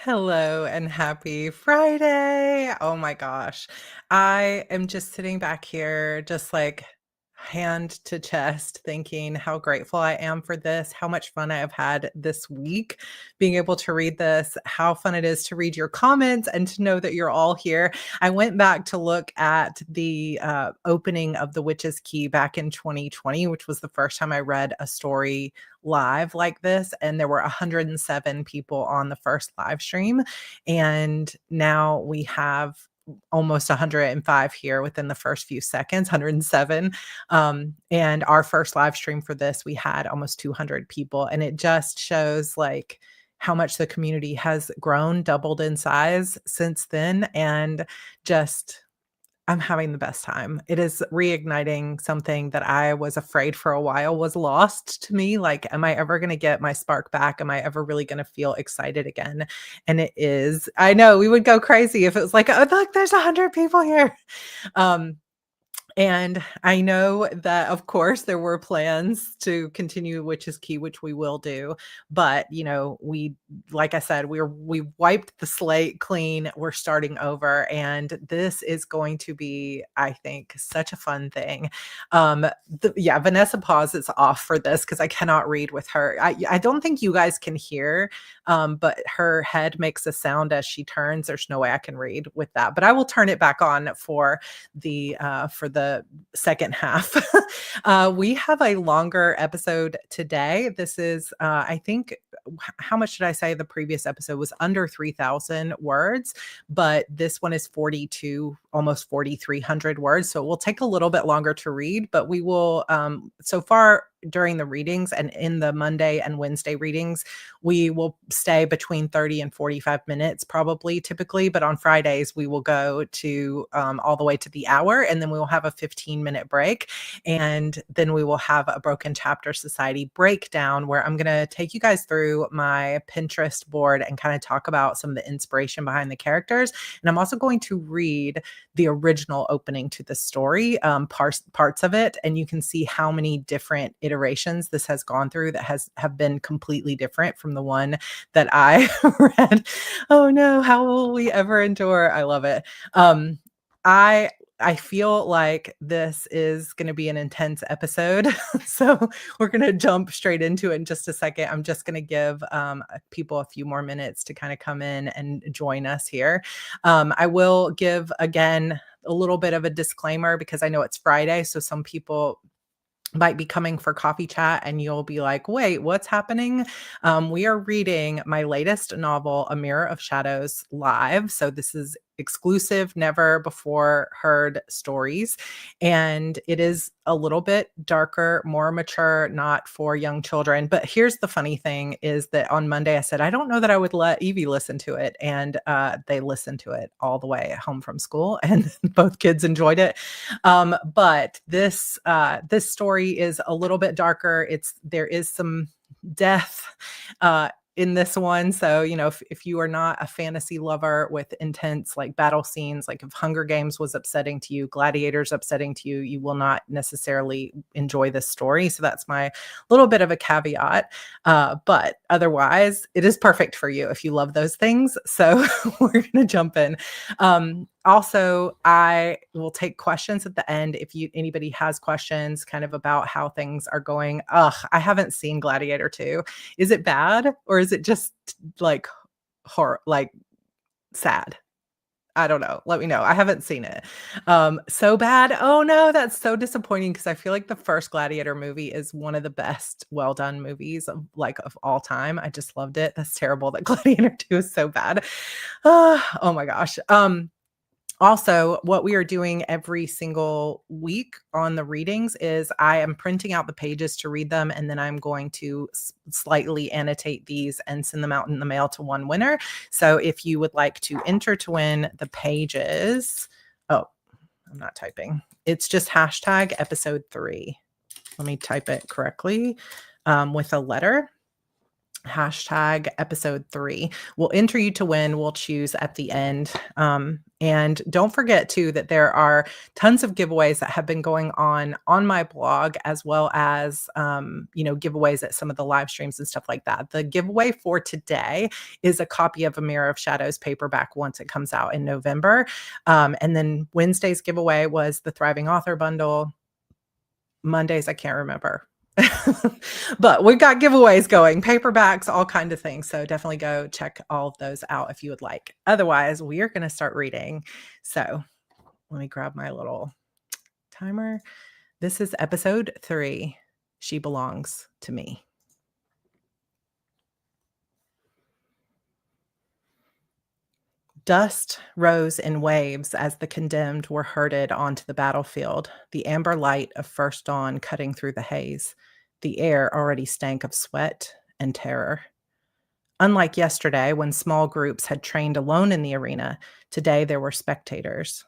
Hello and happy Friday. Oh my gosh. I am just sitting back here, just like hand to chest, thinking how grateful I am for this, how much fun I have had this week being able to read this, how fun it is to read your comments and to know that you're all here. I went back to look at the opening of The Witch's Key back in 2020, which was the first time I read a story live like this, and there were 107 people on the first live stream, and now we have almost 105 here within the first few seconds, 107. And our first live stream for this, we had almost 200 people, and it just shows like how much the community has grown, doubled in size since then, and just I'm having the best time. It is reigniting something that I was afraid for a while was lost to me. Like, am I ever going to get my spark back? Am I ever really going to feel excited again? And it is. I know we would go crazy if it was like, oh, look, there's 100 people here. Um, and I know that, of course, there were plans to continue Witch's Key, which we will do. But, we, like I said, we wiped the slate clean. We're starting over. And this is going to be, I think, such a fun thing. Vanessa pauses off for this because I cannot read with her. I don't think you guys can hear, but her head makes a sound as she turns. There's no way I can read with that. But I will turn it back on for the second half. We have a longer episode today. This is, I think, how much did I say? The previous episode was under 3,000 words, but this one is 42, almost 4,300 words. So it will take a little bit longer to read, but we will, so far during the readings and in the Monday and Wednesday readings, we will stay between 30 and 45 minutes probably typically, but on Fridays we will go to all the way to the hour, and then we will have a 15-minute break, and then we will have a Broken Chapter Society breakdown where I'm going to take you guys through my Pinterest board and kind of talk about some of the inspiration behind the characters. And I'm also going to read the original opening to the story, parts of it, and you can see how many different iterations this has gone through that have been completely different from the one that I read. Oh no, how will we ever endure? I love it. I feel like this is going to be an intense episode. So we're going to jump straight into it in just a second. I'm just going to give people a few more minutes to kind of come in and join us here. I will give, again, a little bit of a disclaimer because I know it's Friday. So some people might be coming for coffee chat and you'll be like, wait, what's happening? We are reading my latest novel, A Mirror of Shadows, live. So this is exclusive, never before heard stories. And it is a little bit darker, more mature, not for young children. But here's the funny thing is that on Monday I said, I don't know that I would let Evie listen to it. And they listened to it all the way home from school and both kids enjoyed it. But this story is a little bit darker. There is some death in this one. So, if you are not a fantasy lover with intense like battle scenes, like if Hunger Games was upsetting to you, Gladiators upsetting to you, you will not necessarily enjoy this story. So that's my little bit of a caveat. But otherwise, it is perfect for you if you love those things. So we're going to jump in. Also, I will take questions at the end if anybody has questions kind of about how things are going. I haven't seen Gladiator 2. Is it bad or is it just like horror, like sad? I don't know. Let me know. I haven't seen it. So bad. Oh no, that's so disappointing because I feel like the first Gladiator movie is one of the best well done movies of all time. I just loved it. That's terrible that Gladiator 2 is so bad. Oh my gosh. Also, what we are doing every single week on the readings is I am printing out the pages to read them, and then I'm going to slightly annotate these and send them out in the mail to one winner. So if you would like to enter to win the pages, oh, I'm not typing. It's just hashtag episode 3. Let me type it correctly with a letter. Hashtag episode 3. We'll enter you to win. We'll choose at the end. And don't forget too that there are tons of giveaways that have been going on my blog, as well as giveaways at some of the live streams and stuff like that. The giveaway for today is a copy of A Mirror of Shadows paperback once it comes out in November. And then Wednesday's giveaway was the Thriving Author Bundle. Mondays, I can't remember. But we've got giveaways going, paperbacks, all kind of things. So definitely go check all of those out if you would like. Otherwise, we are going to start reading. So let me grab my little timer. This is episode 3. She Belongs to Me. Dust rose in waves as the condemned were herded onto the battlefield, the amber light of first dawn cutting through the haze. The air already stank of sweat and terror. Unlike yesterday, when small groups had trained alone in the arena, today there were spectators.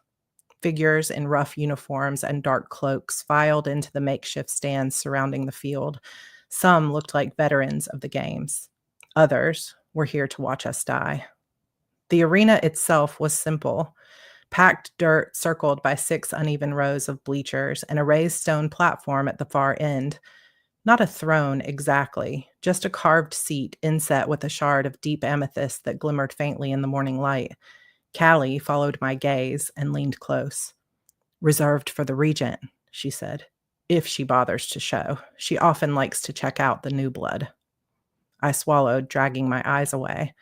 Figures in rough uniforms and dark cloaks filed into the makeshift stands surrounding the field. Some looked like veterans of the games. Others were here to watch us die. The arena itself was simple. Packed dirt circled by 6 uneven rows of bleachers and a raised stone platform at the far end. Not a throne exactly, just a carved seat inset with a shard of deep amethyst that glimmered faintly in the morning light. Callie followed my gaze and leaned close. "Reserved for the regent," she said, "if she bothers to show. She often likes to check out the new blood." I swallowed, dragging my eyes away.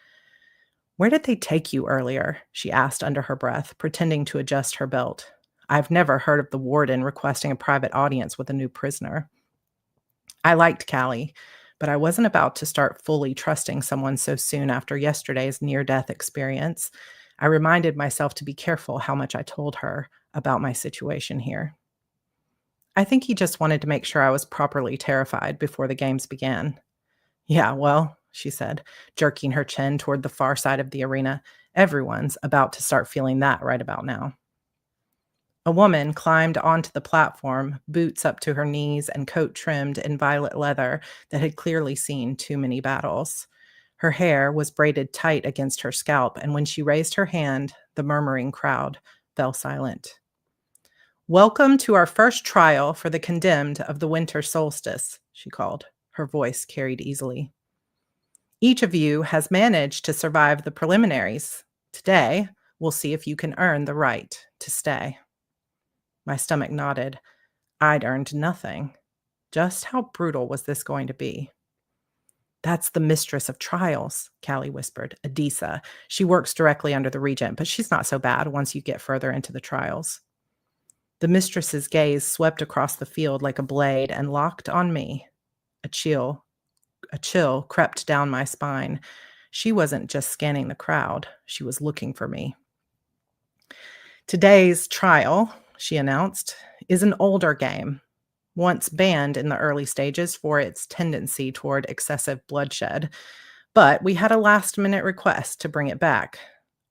"Where did they take you earlier?" she asked under her breath, pretending to adjust her belt. I've never heard of the warden requesting a private audience with a new prisoner. I liked Callie, but I wasn't about to start fully trusting someone so soon after yesterday's near-death experience. I reminded myself to be careful how much I told her about my situation here. I think he just wanted to make sure I was properly terrified before the games began. "Yeah, well," she said, jerking her chin toward the far side of the arena, "everyone's about to start feeling that right about now." A woman climbed onto the platform, boots up to her knees and coat trimmed in violet leather that had clearly seen too many battles. Her hair was braided tight against her scalp, and when she raised her hand, the murmuring crowd fell silent. "Welcome to our first trial for the condemned of the winter solstice," she called. Her voice carried easily. "Each of you has managed to survive the preliminaries. Today, we'll see if you can earn the right to stay." My stomach nodded. I'd earned nothing. Just how brutal was this going to be? "That's the mistress of trials," Callie whispered. "Adisa. She works directly under the regent, but she's not so bad once you get further into the trials." The mistress's gaze swept across the field like a blade and locked on me. A chill crept down my spine. She wasn't just scanning the crowd. She was looking for me. "Today's trial," she announced, "is an older game, once banned in the early stages for its tendency toward excessive bloodshed. But we had a last-minute request to bring it back.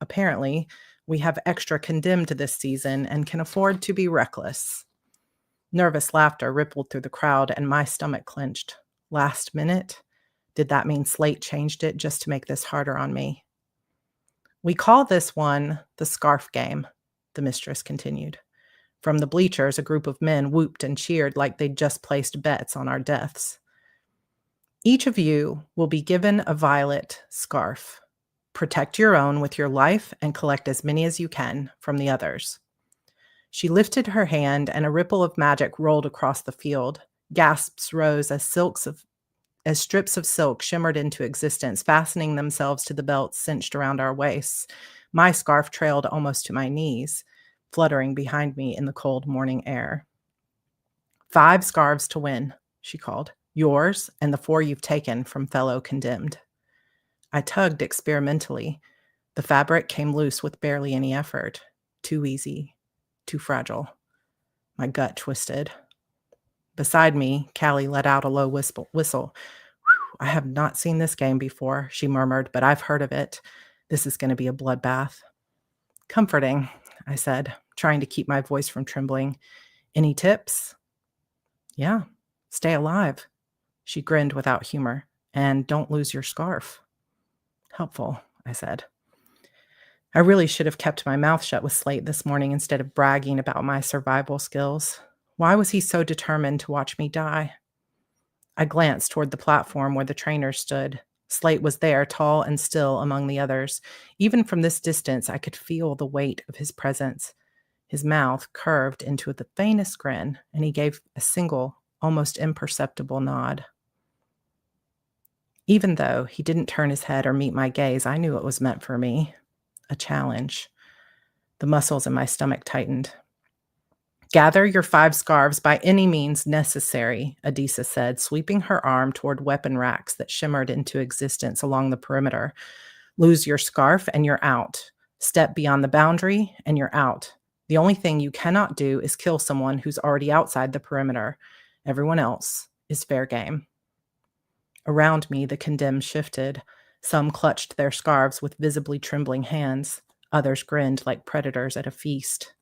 Apparently, we have extra condemned this season and can afford to be reckless." Nervous laughter rippled through the crowd, and my stomach clenched. Last minute? Did that mean Slate changed it just to make this harder on me? "We call this one the scarf game," the mistress continued. From the bleachers, a group of men whooped and cheered like they'd just placed bets on our deaths. "Each of you will be given a violet scarf. Protect your own with your life and collect as many as you can from the others." She lifted her hand, and a ripple of magic rolled across the field. Gasps rose as strips of silk shimmered into existence, fastening themselves to the belts cinched around our waists. My scarf trailed almost to my knees, fluttering behind me in the cold morning air. "5 scarves to win," she called. "Yours and the 4 you've taken from fellow condemned." I tugged experimentally. The fabric came loose with barely any effort. Too easy, too fragile. My gut twisted. Beside me, Callie let out a low whistle. "Whew, I have not seen this game before," she murmured, "but I've heard of it. This is going to be a bloodbath." "Comforting," I said, trying to keep my voice from trembling. "Any tips?" "Yeah, stay alive." She grinned without humor. And don't lose your scarf. Helpful, I said. I really should have kept my mouth shut with Slate this morning instead of bragging about my survival skills. Why was he so determined to watch me die? I glanced toward the platform where the trainer stood. Slate was there, tall and still among the others. Even from this distance, I could feel the weight of his presence. His mouth curved into the faintest grin, and he gave a single, almost imperceptible nod. Even though he didn't turn his head or meet my gaze, I knew it was meant for me. A challenge. The muscles in my stomach tightened. Gather your 5 scarves by any means necessary, Adisa said, sweeping her arm toward weapon racks that shimmered into existence along the perimeter. Lose your scarf and you're out. Step beyond the boundary and you're out. The only thing you cannot do is kill someone who's already outside the perimeter. Everyone else is fair game. Around me, the condemned shifted. Some clutched their scarves with visibly trembling hands. Others grinned like predators at a feast.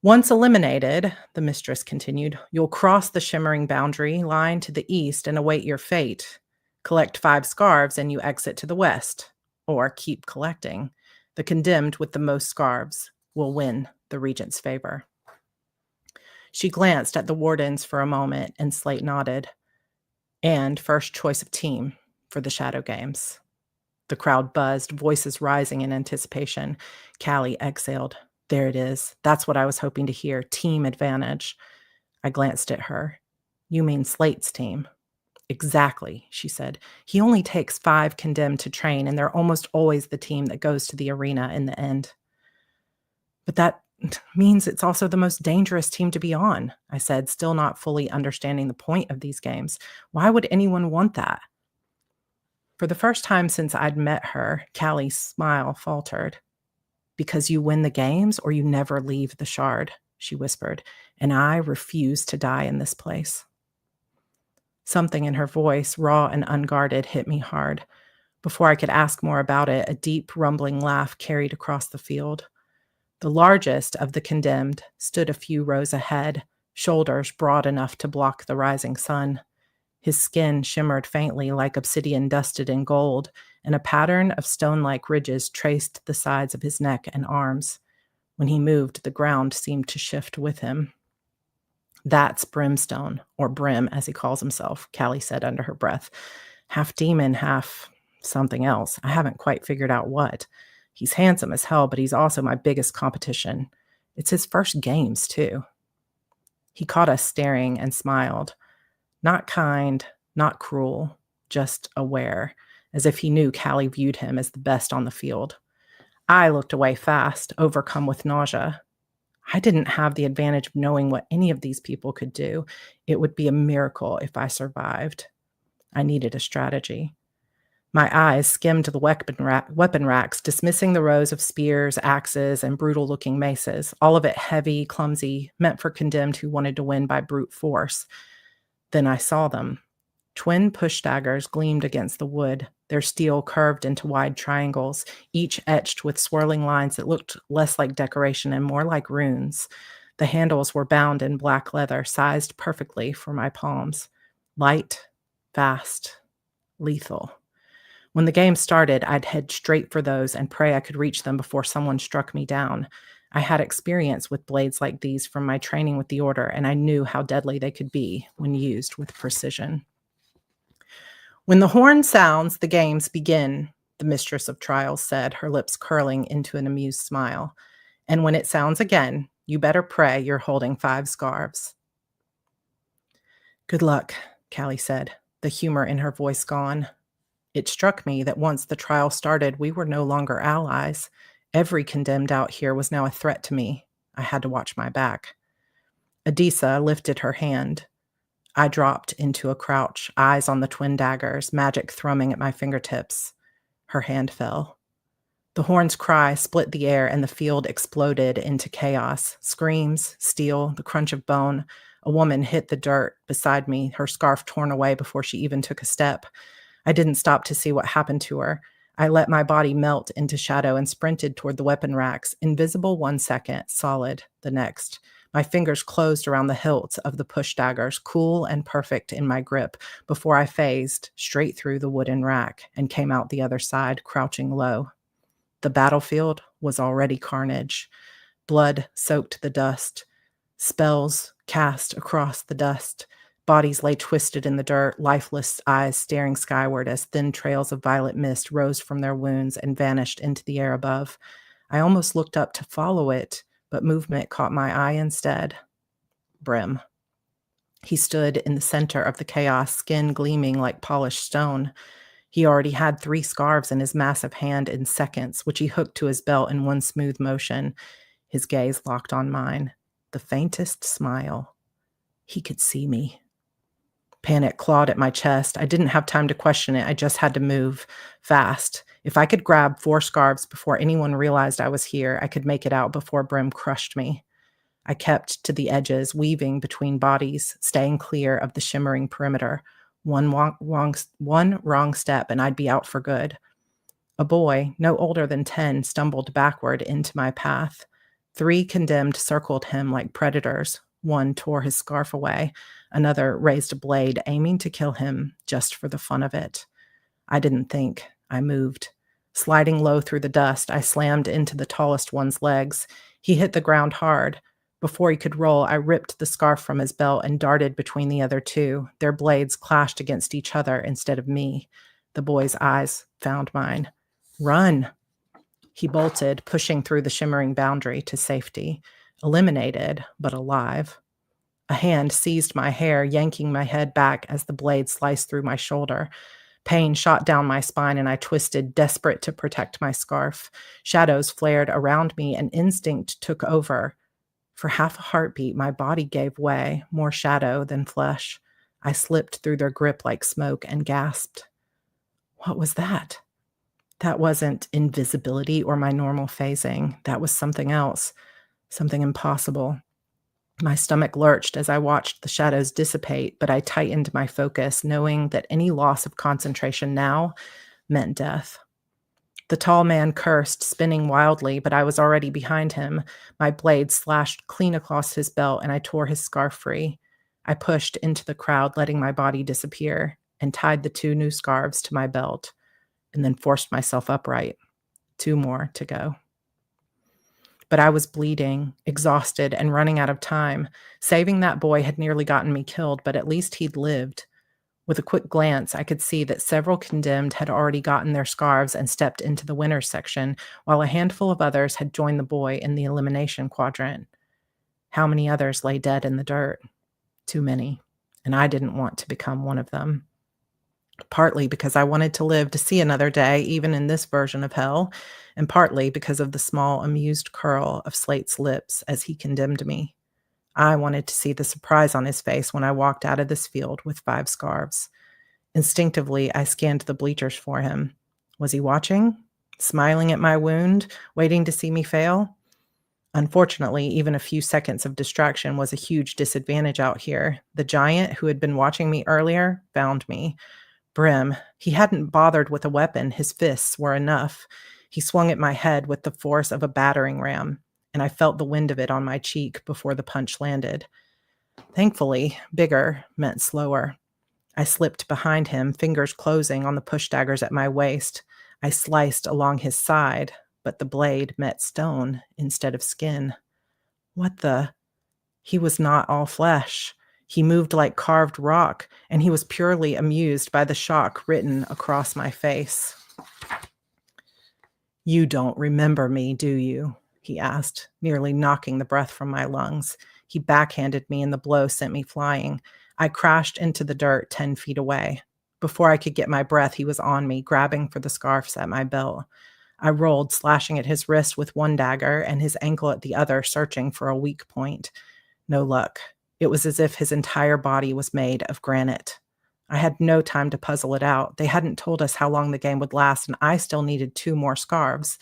Once eliminated, the mistress continued, you'll cross the shimmering boundary line to the east and await your fate. Collect 5 scarves and you exit to the west. Or keep collecting. The condemned with the most scarves will win the regent's favor. She glanced at the wardens for a moment and Slate nodded. And first choice of team for the Shadow Games. The crowd buzzed, voices rising in anticipation. Callie exhaled. There it is. That's what I was hoping to hear. Team advantage. I glanced at her. You mean Slate's team? Exactly, she said. He only takes 5 condemned to train, and they're almost always the team that goes to the arena in the end. But that means it's also the most dangerous team to be on, I said, still not fully understanding the point of these games. Why would anyone want that? For the first time since I'd met her, Callie's smile faltered. Because you win the games or you never leave the shard, she whispered, and I refuse to die in this place. Something in her voice, raw and unguarded, hit me hard. Before I could ask more about it, a deep, rumbling laugh carried across the field. The largest of the condemned stood a few rows ahead, shoulders broad enough to block the rising sun. His skin shimmered faintly like obsidian dusted in gold, and a pattern of stone-like ridges traced the sides of his neck and arms. When he moved, the ground seemed to shift with him. That's Brimstone, or Brim, as he calls himself, Callie said under her breath. Half demon, half something else. I haven't quite figured out what. He's handsome as hell, but he's also my biggest competition. It's his first games, too. He caught us staring and smiled. Not kind, not cruel, just aware, as if he knew Callie viewed him as the best on the field. I looked away fast, overcome with nausea. I didn't have the advantage of knowing what any of these people could do. It would be a miracle if I survived. I needed a strategy. My eyes skimmed the weapon racks, dismissing the rows of spears, axes, and brutal-looking maces, all of it heavy, clumsy, meant for condemned who wanted to win by brute force. Then I saw them. Twin push daggers gleamed against the wood, their steel curved into wide triangles, each etched with swirling lines that looked less like decoration and more like runes. The handles were bound in black leather, sized perfectly for my palms. Light, fast, lethal. When the game started, I'd head straight for those and pray I could reach them before someone struck me down. I had experience with blades like these from my training with the Order, and I knew how deadly they could be when used with precision. When the horn sounds, the games begin, the mistress of trials said, her lips curling into an amused smile. And when it sounds again, you better pray you're holding 5 scarves. Good luck, Callie said, the humor in her voice gone. It struck me that once the trial started, we were no longer allies. Every condemned out here was now a threat to me. I had to watch my back. Adisa lifted her hand. I dropped into a crouch, eyes on the twin daggers, magic thrumming at my fingertips. Her hand fell. The horn's cry split the air and the field exploded into chaos. Screams, steel, the crunch of bone. A woman hit the dirt beside me, her scarf torn away before she even took a step. I didn't stop to see what happened to her. I let my body melt into shadow and sprinted toward the weapon racks, invisible 1 second, solid the next. My fingers closed around the hilts of the push daggers, cool and perfect in my grip, before I phased straight through the wooden rack and came out the other side, crouching low. The battlefield was already carnage. Blood soaked the dust. Spells cast across the dust. Bodies lay twisted in the dirt, lifeless eyes staring skyward as thin trails of violet mist rose from their wounds and vanished into the air above. I almost looked up to follow it, but movement caught my eye instead. Brim. He stood in the center of the chaos, skin gleaming like polished stone. He already had 3 scarves in his massive hand in seconds, which he hooked to his belt in one smooth motion. His gaze locked on mine. The faintest smile. He could see me. Panic clawed at my chest. I didn't have time to question it. I just had to move fast. If I could grab 4 scarves before anyone realized I was here, I could make it out before Brim crushed me. I kept to the edges, weaving between bodies, staying clear of the shimmering perimeter. One wrong step, and I'd be out for good. A boy, no older than 10, stumbled backward into my path. 3 condemned circled him like predators. One tore his scarf away. Another raised a blade, aiming to kill him just for the fun of it. I didn't think. I moved. Sliding low through the dust, I slammed into the tallest one's legs. He hit the ground hard. Before he could roll, I ripped the scarf from his belt and darted between the other 2. Their blades clashed against each other instead of me. The boy's eyes found mine. Run! He bolted, pushing through the shimmering boundary to safety. Eliminated, but alive. A hand seized my hair, yanking my head back as the blade sliced through my shoulder. Pain shot down my spine, and I twisted, desperate to protect my scarf. Shadows flared around me, and instinct took over. For half a heartbeat, my body gave way, more shadow than flesh. I slipped through their grip like smoke and gasped. What was that? That wasn't invisibility or my normal phasing. That was something else, something impossible. My stomach lurched as I watched the shadows dissipate, but I tightened my focus, knowing that any loss of concentration now meant death. The tall man cursed, spinning wildly, but I was already behind him. My blade slashed clean across his belt, and I tore his scarf free. I pushed into the crowd, letting my body disappear, and tied the 2 new scarves to my belt, and then forced myself upright. 2 more to go. But I was bleeding, exhausted, and running out of time. Saving that boy had nearly gotten me killed, but at least he'd lived. With a quick glance, I could see that several condemned had already gotten their scarves and stepped into the winners section, while a handful of others had joined the boy in the elimination quadrant. How many others lay dead in the dirt? Too many, and I didn't want to become one of them. Partly because I wanted to live to see another day, even in this version of hell, and partly because of the small, amused curl of Slate's lips as he condemned me. I wanted to see the surprise on his face when I walked out of this field with 5 scarves. Instinctively, I scanned the bleachers for him. Was he watching? Smiling at my wound? Waiting to see me fail? Unfortunately, even a few seconds of distraction was a huge disadvantage out here. The giant who had been watching me earlier found me. Brim. He hadn't bothered with a weapon. His fists were enough. He swung at my head with the force of a battering ram, and I felt the wind of it on my cheek before the punch landed. Thankfully, bigger meant slower. I slipped behind him, fingers closing on the push daggers at my waist. I sliced along his side, but the blade met stone instead of skin. What the? He was not all flesh. He moved like carved rock, and he was purely amused by the shock written across my face. You don't remember me, do you? He asked, nearly knocking the breath from my lungs. He backhanded me, and the blow sent me flying. I crashed into the dirt 10 feet away. Before I could get my breath, he was on me, grabbing for the scarves at my belt. I rolled, slashing at his wrist with one dagger and his ankle at the other, searching for a weak point. No luck. It was as if his entire body was made of granite. I had no time to puzzle it out. They hadn't told us how long the game would last, and I still needed 2 more scarves.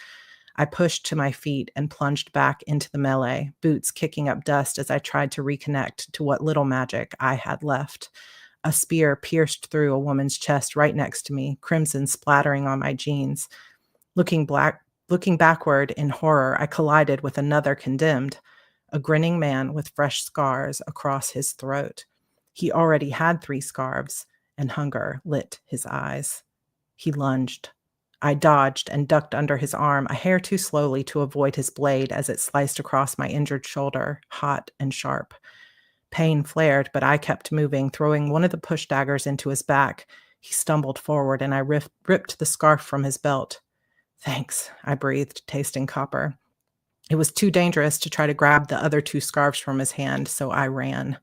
I pushed to my feet and plunged back into the melee, boots kicking up dust as I tried to reconnect to what little magic I had left. A spear pierced through a woman's chest right next to me, crimson splattering on my jeans. Looking backward in horror, I collided with another condemned. a grinning man with fresh scars across his throat. He already had 3 scarves, and hunger lit his eyes. He lunged. I dodged and ducked under his arm, a hair too slowly to avoid his blade as it sliced across my injured shoulder, hot and sharp. Pain flared, but I kept moving, throwing one of the push daggers into his back. He stumbled forward, and I ripped the scarf from his belt. "Thanks," I breathed, tasting copper. It was too dangerous to try to grab the other 2 scarves from his hand, so I ran.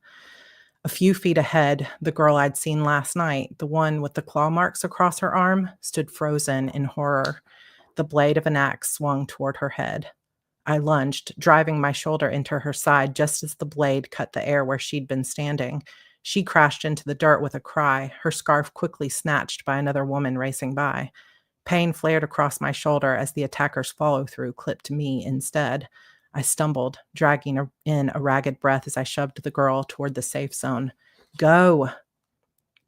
A few feet ahead, the girl I'd seen last night, the one with the claw marks across her arm, stood frozen in horror. The blade of an axe swung toward her head. I lunged, driving my shoulder into her side just as the blade cut the air where she'd been standing. She crashed into the dirt with a cry, her scarf quickly snatched by another woman racing by. Pain flared across my shoulder as the attacker's follow-through clipped me instead. I stumbled, dragging in a ragged breath as I shoved the girl toward the safe zone. "Go!"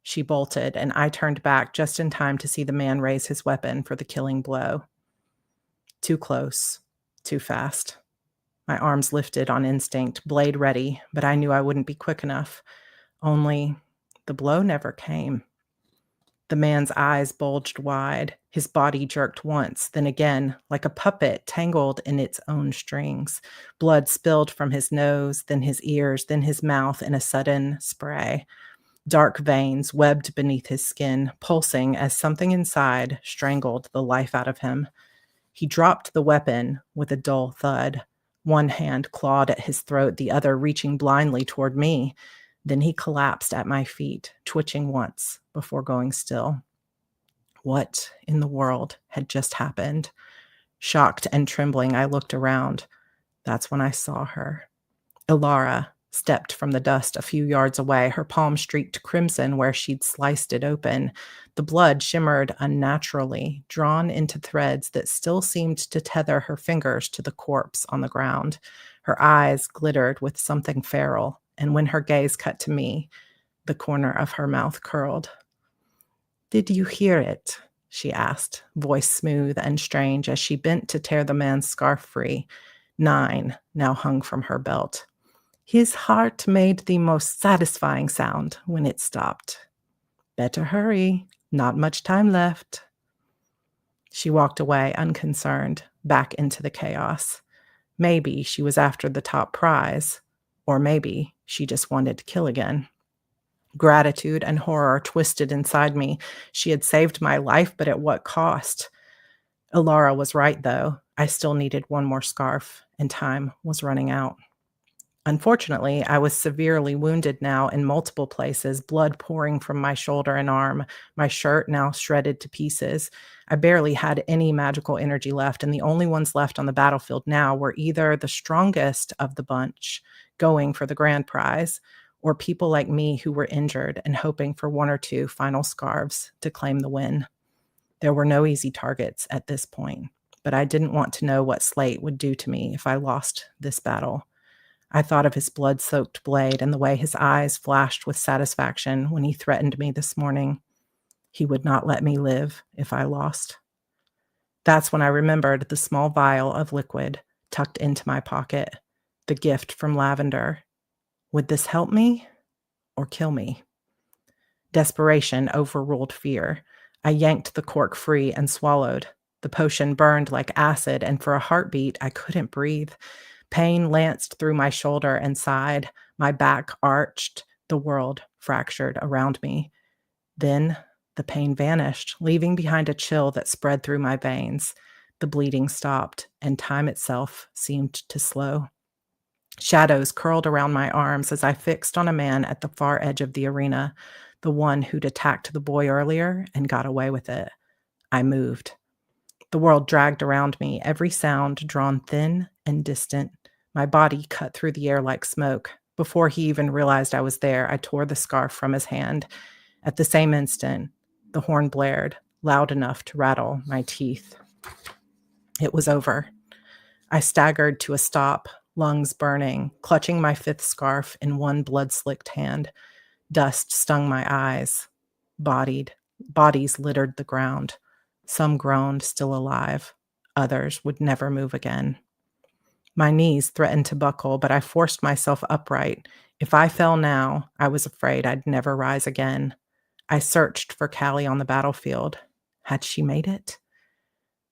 She bolted, and I turned back just in time to see the man raise his weapon for the killing blow. Too close, too fast. My arms lifted on instinct, blade ready, but I knew I wouldn't be quick enough. Only the blow never came. The man's eyes bulged wide. His body jerked once, then again, like a puppet tangled in its own strings. Blood spilled from his nose, then his ears, then his mouth in a sudden spray. Dark veins webbed beneath his skin, pulsing as something inside strangled the life out of him. He dropped the weapon with a dull thud. One hand clawed at his throat, the other reaching blindly toward me. Then he collapsed at my feet, twitching once before going still. What in the world had just happened? Shocked and trembling, I looked around. That's when I saw her. Ilara stepped from the dust a few yards away, her palm streaked crimson where she'd sliced it open. The blood shimmered unnaturally, drawn into threads that still seemed to tether her fingers to the corpse on the ground. Her eyes glittered with something feral, and when her gaze cut to me, the corner of her mouth curled. "Did you hear it?" she asked, voice smooth and strange as she bent to tear the man's scarf free. 9 now hung from her belt. "His heart made the most satisfying sound when it stopped. Better hurry, not much time left." She walked away unconcerned, back into the chaos. Maybe she was after the top prize, or maybe she just wanted to kill again. Gratitude and horror twisted inside me. She had saved my life, but at what cost? Ilara was right, though. I still needed one more scarf, and time was running out. Unfortunately, I was severely wounded now in multiple places, blood pouring from my shoulder and arm, my shirt now shredded to pieces. I barely had any magical energy left, and the only ones left on the battlefield now were either the strongest of the bunch, going for the grand prize, or people like me who were injured and hoping for 1 or 2 final scarves to claim the win. There were no easy targets at this point, but I didn't want to know what Slate would do to me if I lost this battle. I thought of his blood-soaked blade and the way his eyes flashed with satisfaction when he threatened me this morning. He would not let me live if I lost. That's when I remembered the small vial of liquid tucked into my pocket, the gift from Lavender. Would this help me or kill me? Desperation overruled fear. I yanked the cork free and swallowed. The potion burned like acid, and for a heartbeat, I couldn't breathe. Pain lanced through my shoulder and side. My back arched. The world fractured around me. Then the pain vanished, leaving behind a chill that spread through my veins. The bleeding stopped, and time itself seemed to slow. Shadows curled around my arms as I fixed on a man at the far edge of the arena, the one who'd attacked the boy earlier and got away with it. I moved. The world dragged around me, every sound drawn thin and distant. My body cut through the air like smoke. Before he even realized I was there, I tore the scarf from his hand. At the same instant, the horn blared, loud enough to rattle my teeth. It was over. I staggered to a stop, lungs burning, clutching my 5th scarf in one blood-slicked hand. Dust stung my eyes. Bodies littered the ground. Some groaned, still alive. Others would never move again. My knees threatened to buckle, but I forced myself upright. If I fell now, I was afraid I'd never rise again. I searched for Callie on the battlefield. Had she made it?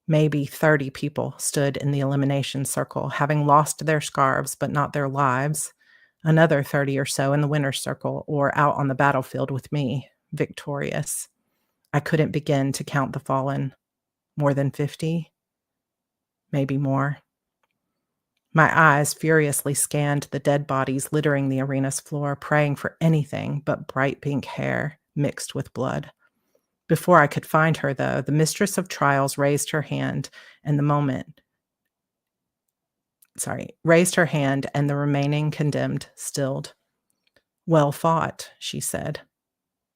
Maybe 30 people stood in the elimination circle, having lost their scarves but not their lives. Another 30 or so in the winner's circle or out on the battlefield with me, victorious. I couldn't begin to count the fallen. More than 50? Maybe more. My eyes furiously scanned the dead bodies littering the arena's floor, praying for anything but bright pink hair mixed with blood. Before I could find her, though, the mistress of trials raised her hand, and the remaining condemned stilled. "Well fought," she said,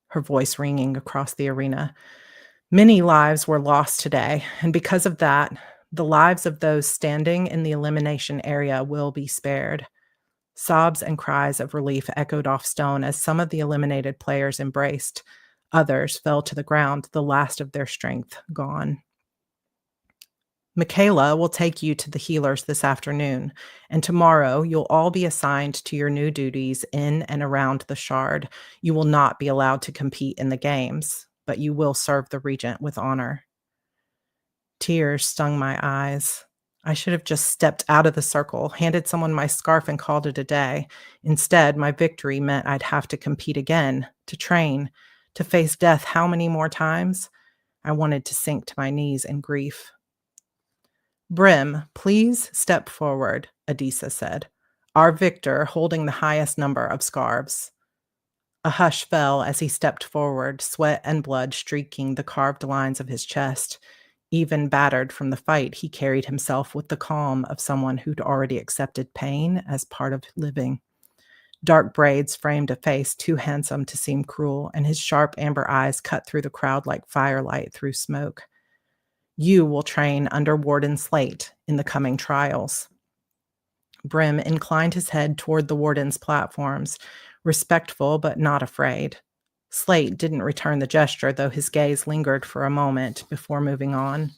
her voice ringing across the arena. "Many lives were lost today, and because of that, the lives of those standing in the elimination area will be spared." Sobs and cries of relief echoed off stone as some of the eliminated players embraced. Others fell to the ground, the last of their strength gone. "Michaela will take you to the healers this afternoon, and tomorrow you'll all be assigned to your new duties in and around the Shard. You will not be allowed to compete in the games, but you will serve the Regent with honor." Tears stung my eyes. I should have just stepped out of the circle, handed someone my scarf, and called it a day. Instead, my victory meant I'd have to compete again, to train, to face death how many more times? I wanted to sink to my knees in grief. "Brim, please step forward," Adisa said. "Our victor holding the highest number of scarves." A hush fell as he stepped forward, sweat and blood streaking the carved lines of his chest. Even battered from the fight, he carried himself with the calm of someone who'd already accepted pain as part of living. Dark braids framed a face too handsome to seem cruel, and his sharp amber eyes cut through the crowd like firelight through smoke. "You will train under Warden Slate in the coming trials." Brim inclined his head toward the warden's platforms, respectful but not afraid. Slate didn't return the gesture, though his gaze lingered for a moment before moving on.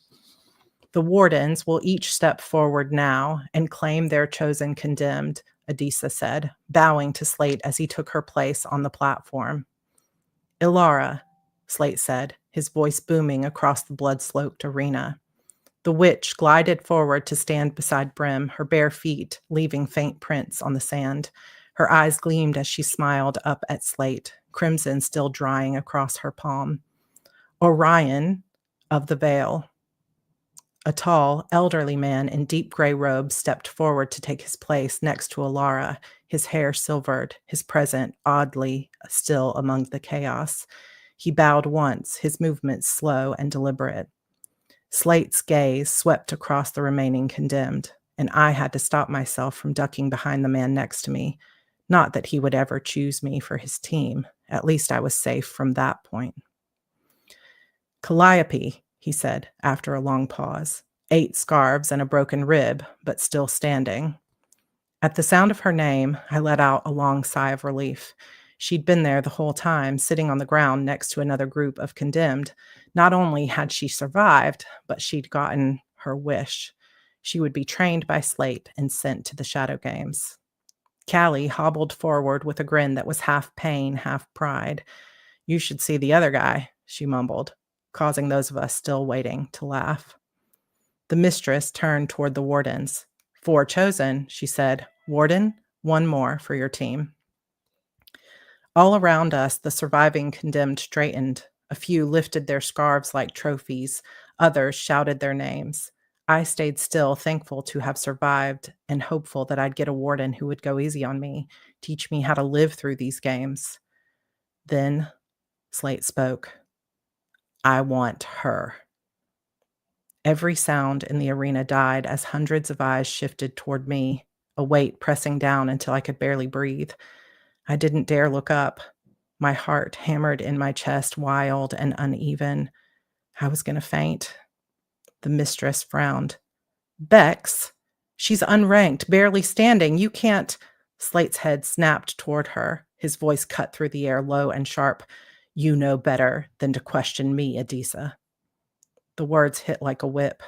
"The wardens will each step forward now and claim their chosen condemned," Adisa said, bowing to Slate as he took her place on the platform. "Ilara," Slate said, his voice booming across the blood-sloped arena. The witch glided forward to stand beside Brim, her bare feet leaving faint prints on the sand. Her eyes gleamed as she smiled up at Slate, crimson still drying across her palm. "Orion of the Vale." A tall, elderly man in deep gray robes stepped forward to take his place next to Alara, his hair silvered, his presence oddly still among the chaos. He bowed once, his movements slow and deliberate. Slate's gaze swept across the remaining condemned, and I had to stop myself from ducking behind the man next to me. Not that he would ever choose me for his team. At least I was safe from that point. "Calliope," he said after a long pause, 8 scarves and a broken rib, but still standing. At the sound of her name, I let out a long sigh of relief. She'd been there the whole time, sitting on the ground next to another group of condemned. Not only had she survived, but she'd gotten her wish. She would be trained by Slate and sent to the Shadow Games. Callie hobbled forward with a grin that was half pain, half pride. "You should see the other guy," she mumbled, causing those of us still waiting to laugh. The mistress turned toward the wardens. "4 chosen," she said. "Warden, 1 more for your team." All around us, the surviving condemned straightened. A few lifted their scarves like trophies. Others shouted their names. I stayed still, thankful to have survived and hopeful that I'd get a warden who would go easy on me, teach me how to live through these games. Then Slate spoke. "I want her." Every sound in the arena died as hundreds of eyes shifted toward me, a weight pressing down until I could barely breathe. I didn't dare look up. My heart hammered in my chest, wild and uneven. I was going to faint. The mistress frowned. "Bex, she's unranked, barely standing. You can't—" Slate's head snapped toward her. His voice cut through the air, low and sharp. "You know better than to question me, Adisa." The words hit like a whip.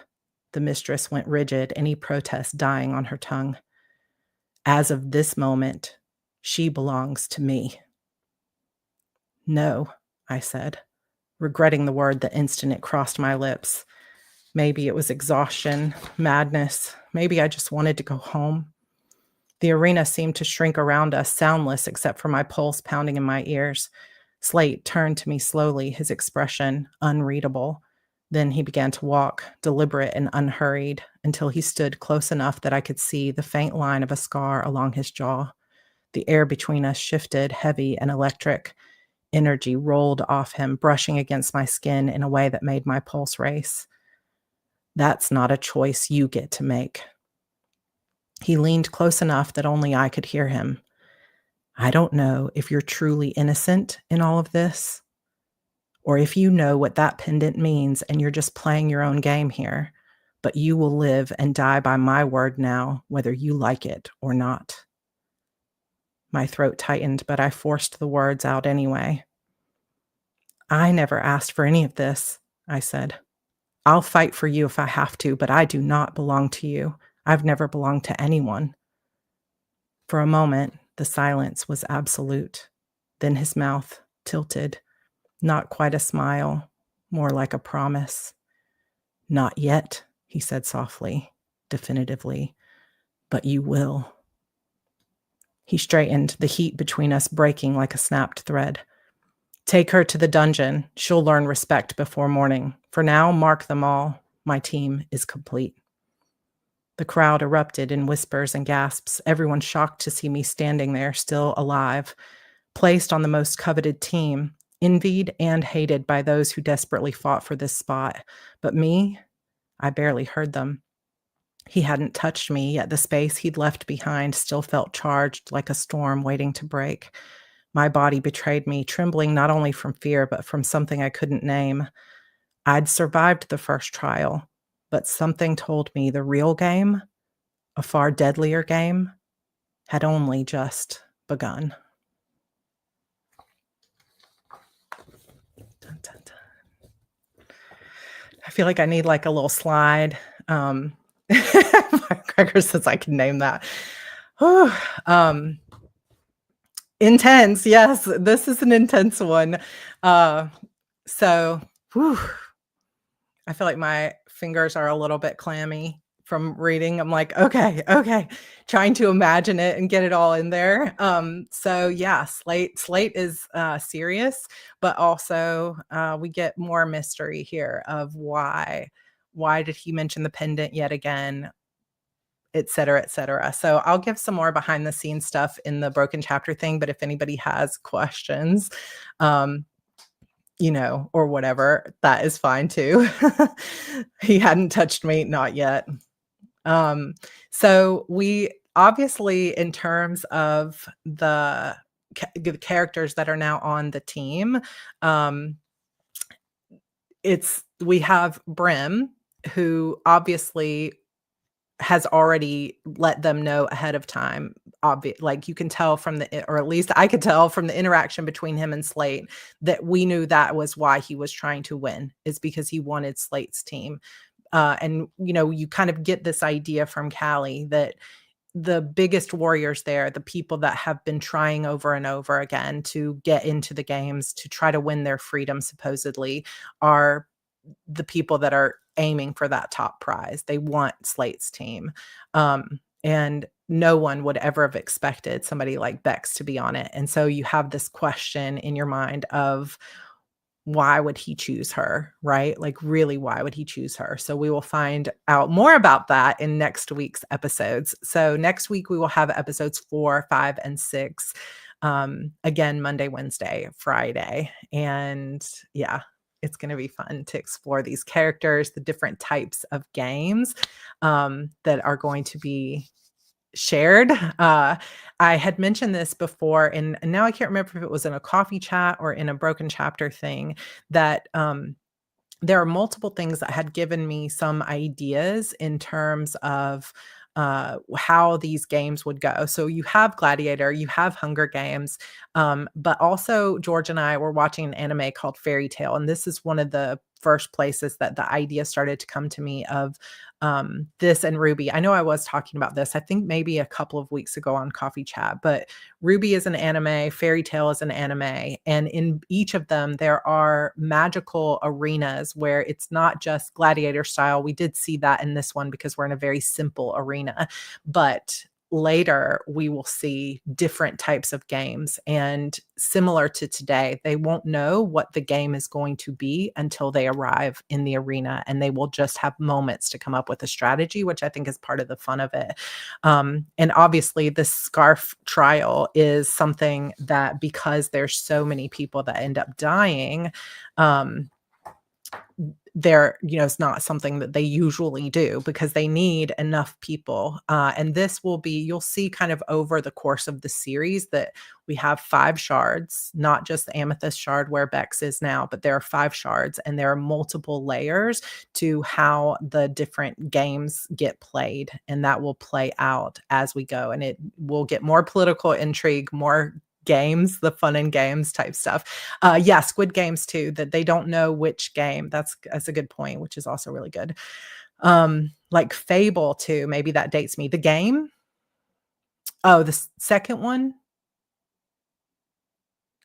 The mistress went rigid, any protest dying on her tongue. As of this moment, she belongs to me. No, I said, regretting the word the instant it crossed my lips. Maybe it was exhaustion, madness. Maybe I just wanted to go home. The arena seemed to shrink around us, soundless except for my pulse pounding in my ears. Slate turned to me slowly, his expression unreadable. Then he began to walk, deliberate and unhurried, until he stood close enough that I could see the faint line of a scar along his jaw. The air between us shifted, heavy and electric. Energy rolled off him, brushing against my skin in a way that made my pulse race. That's not a choice you get to make. He leaned close enough that only I could hear him. I don't know if you're truly innocent in all of this, or if you know what that pendant means and you're just playing your own game here, but you will live and die by my word now, whether you like it or not. My throat tightened, but I forced the words out anyway. I never asked for any of this, I said. I'll fight for you if I have to, but I do not belong to you. I've never belonged to anyone. For a moment, the silence was absolute. Then his mouth tilted, not quite a smile, more like a promise. Not yet, he said softly, definitively, but you will. He straightened, the heat between us breaking like a snapped thread. Take her to the dungeon. She'll learn respect before morning. For now, mark them all. My team is complete. The crowd erupted in whispers and gasps, everyone shocked to see me standing there, still alive, placed on the most coveted team, envied and hated by those who desperately fought for this spot. But me, I barely heard them. He hadn't touched me, yet the space he'd left behind still felt charged like a storm waiting to break. My body betrayed me, trembling not only from fear, but from something I couldn't name. I'd survived the first trial, but something told me the real game, a far deadlier game, had only just begun. Dun, dun, dun. I feel like I need like a little slide. Gregor says I can name that. Intense. Yes, this is an intense one. So, I feel like my fingers are a little bit clammy from reading. I'm like, okay, trying to imagine it and get it all in there. So yeah, Slate is serious, but also we get more mystery here of why did he mention the pendant yet again, et cetera, et cetera. So I'll give some more behind the scenes stuff in the broken chapter thing, but if anybody has questions, or whatever, that is fine too. He hadn't touched me, not yet. So we obviously, in terms of the characters that are now on the team, we have Brim, who obviously has already let them know ahead of time. Like you can tell from or at least I could tell from the interaction between him and Slate that we knew that was why he was trying to win, is because he wanted Slate's team. And you kind of get this idea from Callie that the biggest warriors there, the people that have been trying over and over again to get into the games, to try to win their freedom, supposedly, are the people that are aiming for that top prize. They want Slate's team. And no one would ever have expected somebody like Bex to be on it. And so you have this question in your mind of, why would he choose her, right? Like, really, why would he choose her? So we will find out more about that in next week's episodes. So next week we will have episodes 4, 5, and 6. Again, Monday, Wednesday, Friday. And yeah, it's going to be fun to explore these characters, the different types of games that are going to be shared. I had mentioned this before, and now I can't remember if it was in a coffee chat or in a broken chapter thing, that there are multiple things that had given me some ideas in terms of how these games would go. So you have Gladiator, you have Hunger Games, but also George and I were watching an anime called Fairy Tale, and this is one of the first places that the idea started to come to me of This and Ruby. I know I was talking about this, I think maybe a couple of weeks ago on Coffee Chat, but Ruby is an anime, Fairy Tale is an anime, and in each of them, there are magical arenas where it's not just gladiator style. We did see that in this one because we're in a very simple arena, but later we will see different types of games. And similar to today, they won't know what the game is going to be until they arrive in the arena, and they will just have moments to come up with a strategy, which I think is part of the fun of it. And obviously, the scarf trial is something that, because there's so many people that end up dying, um, it's not something that they usually do because they need enough people. And this will be, you'll see kind of over the course of the series that we have 5 shards, not just the amethyst shard where Bex is now, but there are 5 shards, and there are multiple layers to how the different games get played. And that will play out as we go. And it will get more political intrigue, more games, the fun and games type stuff. Yeah, Squid Games too, that they don't know which game. That's a good point, which is also really good. Like Fable too, maybe that dates me. The game? Oh, the second one?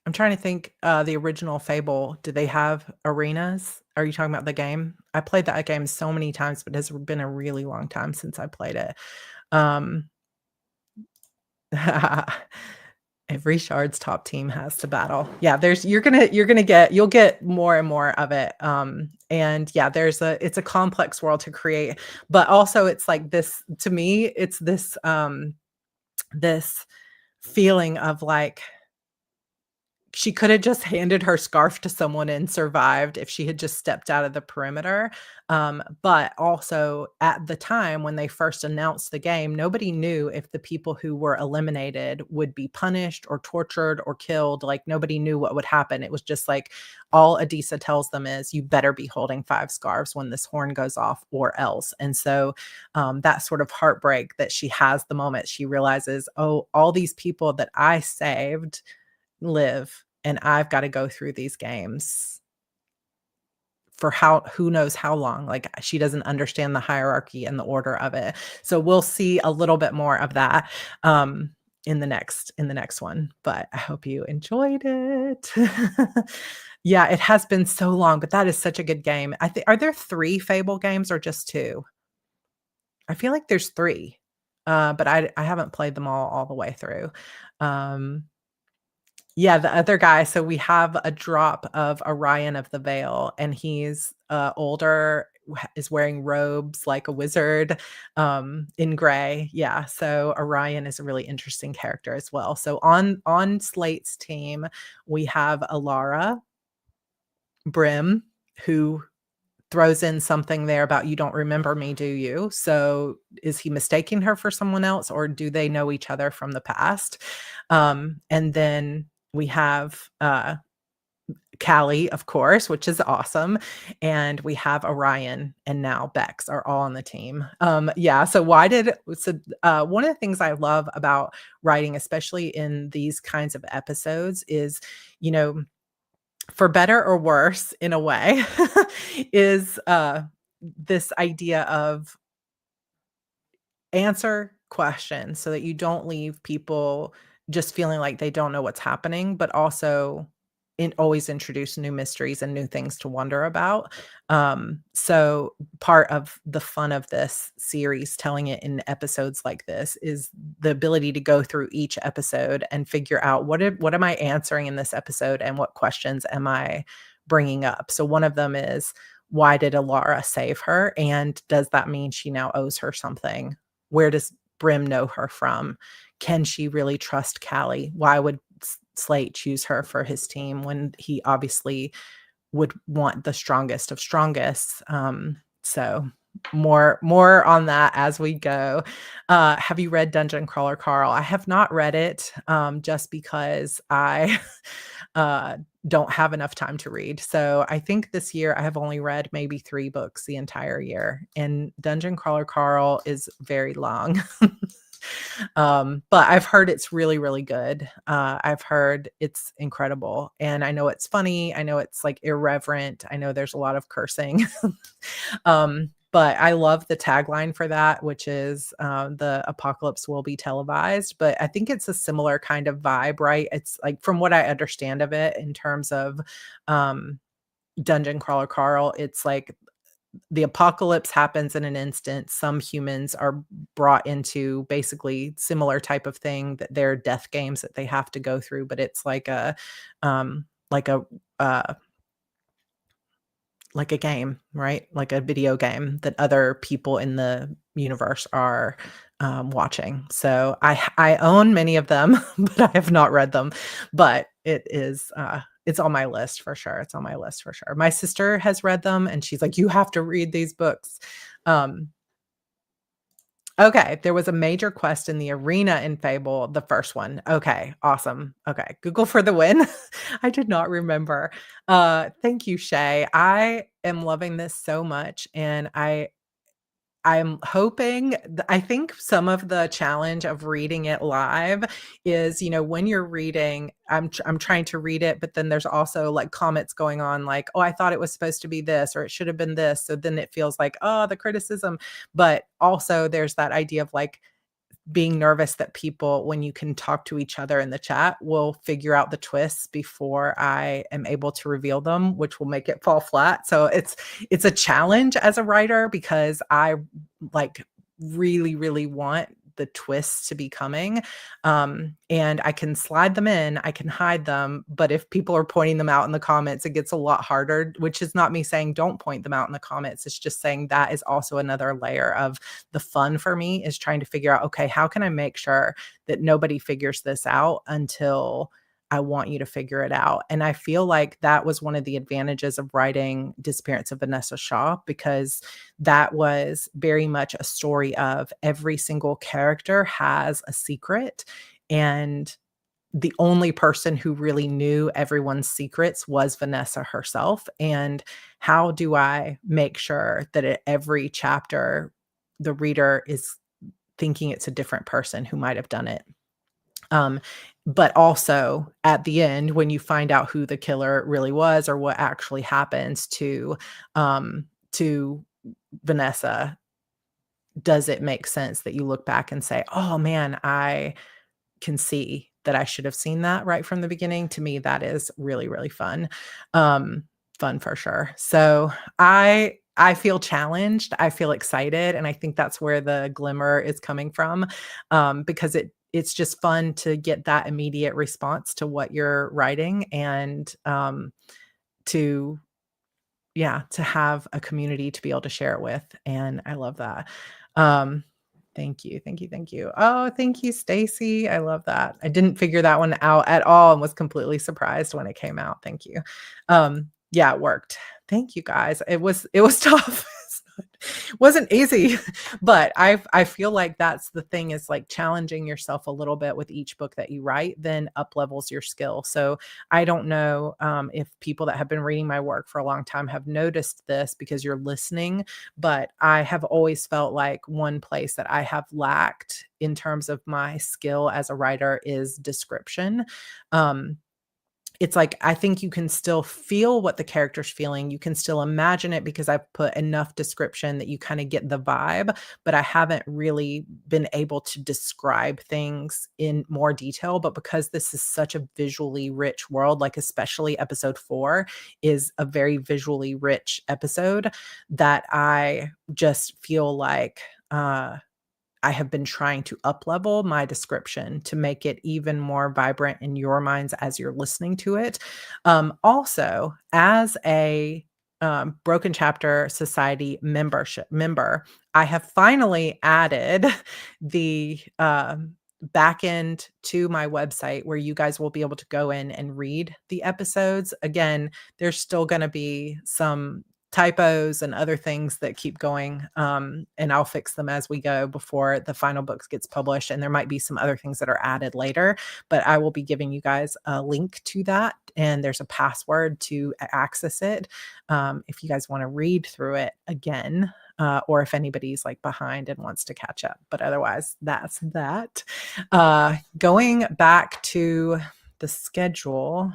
I'm trying to think, the original Fable, did they have arenas? Are you talking about the game? I played that game so many times, but it's been a really long time since I played it. Um Every Shard's top team has to battle. Yeah, you'll get more and more of it. And yeah, it's a complex world to create, but also it's like this, to me, it's this feeling of like she could have just handed her scarf to someone and survived if she had just stepped out of the perimeter. But also at the time when they first announced the game, nobody knew if the people who were eliminated would be punished or tortured or killed. Like nobody knew what would happen. It was just like all Adisa tells them is you better be holding 5 scarves when this horn goes off or else. And so that sort of heartbreak that she has the moment she realizes, oh, all these people that I saved live, and I've got to go through these games for who knows how long. Like she doesn't understand the hierarchy and the order of it. So we'll see a little bit more of that in the next one, but I hope you enjoyed it. Yeah, it has been so long, but that is such a good game. I think, are there 3 Fable games or just 2? I feel like there's 3. But I haven't played them all the way through. Um Yeah, the other guy, so we have a drop of Orion of the Veil, and he's, older, is wearing robes like a wizard, in gray. Yeah, so Orion is a really interesting character as well. So on Slate's team, we have Alara, Brim, who throws in something there about, "You don't remember me, do you?" So, is he mistaking her for someone else, or do they know each other from the past? And then we have, Callie, of course, which is awesome, and we have Orion and now Bex are all on the team. Yeah, one of the things I love about writing, especially in these kinds of episodes, is, you know, for better or worse in a way, is, this idea of answer questions so that you don't leave people just feeling like they don't know what's happening, but also always introduce new mysteries and new things to wonder about. So part of the fun of this series, telling it in episodes like this, is the ability to go through each episode and figure out what am I answering in this episode and what questions am I bringing up. So one of them is, why did Alara save her? And does that mean she now owes her something? Where does Brim know her from? Can she really trust Callie? Why would Slate choose her for his team when he obviously would want the strongest of strongest? So more on that as we go. Have you read Dungeon Crawler Carl? I have not read it, just because I don't have enough time to read. So I think this year I have only read maybe 3 books the entire year, and Dungeon Crawler Carl is very long. But I've heard it's really, really good. I've heard it's incredible, and I know it's funny. I know it's like irreverent. I know there's a lot of cursing. But I love the tagline for that, which is, "The apocalypse will be televised," but I think it's a similar kind of vibe, right? It's like, from what I understand of it in terms of, um, Dungeon Crawler Carl, it's like the apocalypse happens in an instant. Some humans are brought into basically similar type of thing, that they're death games that they have to go through, but it's like a, uh like a game, right? Like a video game that other people in the universe are, watching. So I own many of them, but I have not read them. But it's on my list for sure. It's on my list for sure. My sister has read them, and she's like, "You have to read these books." Um, okay, there was a major quest in the arena in Fable, the first one. Okay, awesome. Okay, Google for the win. I did not remember. Thank you, Shay. I am loving this so much, and I'm hoping I think some of the challenge of reading it live is, when you're reading, I'm trying to read it, but then there's also, like, comments going on like, "Oh, I thought it was supposed to be this," or "It should have been this." So then it feels like, "Oh, the criticism." But also there's that idea of, like, being nervous that people, when you can talk to each other in the chat, will figure out the twists before I am able to reveal them, which will make it fall flat. So it's a challenge as a writer, because I, like, really, really want the twists to be coming. And I can slide them in, I can hide them, but if people are pointing them out in the comments, it gets a lot harder, which is not me saying don't point them out in the comments. It's just saying that is also another layer of the fun for me, is trying to figure out, okay, how can I make sure that nobody figures this out until I want you to figure it out? And I feel like that was one of the advantages of writing Disappearance of Vanessa Shaw, because that was very much a story of every single character has a secret, and the only person who really knew everyone's secrets was Vanessa herself. And how do I make sure that at every chapter, the reader is thinking it's a different person who might have done it? Um, but also at the end, when you find out who the killer really was, or what actually happens to Vanessa, does it make sense that you look back and say, "Oh man, I can see that I should have seen that right from the beginning"? To me, that is really, really fun. Um, Fun for sure. So I feel challenged. I feel excited, and I think that's where the glimmer is coming from, because it's just fun to get that immediate response to what you're writing, and to yeah, to have a community to be able to share it with, and I love that. Um, Thank you, thank you, thank you. Oh, thank you, Stacy. I love that. I didn't figure that one out at all and was completely surprised when it came out. Thank you. Yeah, it worked. Thank you, guys. It was tough. Wasn't easy, but I feel like that's the thing, is like challenging yourself a little bit with each book that you write, then up levels your skill. So I don't know, if people that have been reading my work for a long time have noticed this because you're listening, but I have always felt like one place that I have lacked in terms of my skill as a writer is description. Um, it's like, I think you can still feel what the character's feeling. You can still imagine it because I've put enough description that you kind of get the vibe, but I haven't really been able to describe things in more detail. But because this is such a visually rich world, like especially episode 4 is a very visually rich episode, that I just feel like, I have been trying to uplevel my description to make it even more vibrant in your minds as you're listening to it. Also, as a Broken Chapter Society member, I have finally added the back end to my website, where you guys will be able to go in and read the episodes. Again, there's still going to be some typos and other things that keep going. And I'll fix them as we go before the final books gets published. And there might be some other things that are added later, but I will be giving you guys a link to that. And there's a password to access it. If you guys want to read through it again, or if anybody's like behind and wants to catch up. But otherwise, that's that. Going back to the schedule,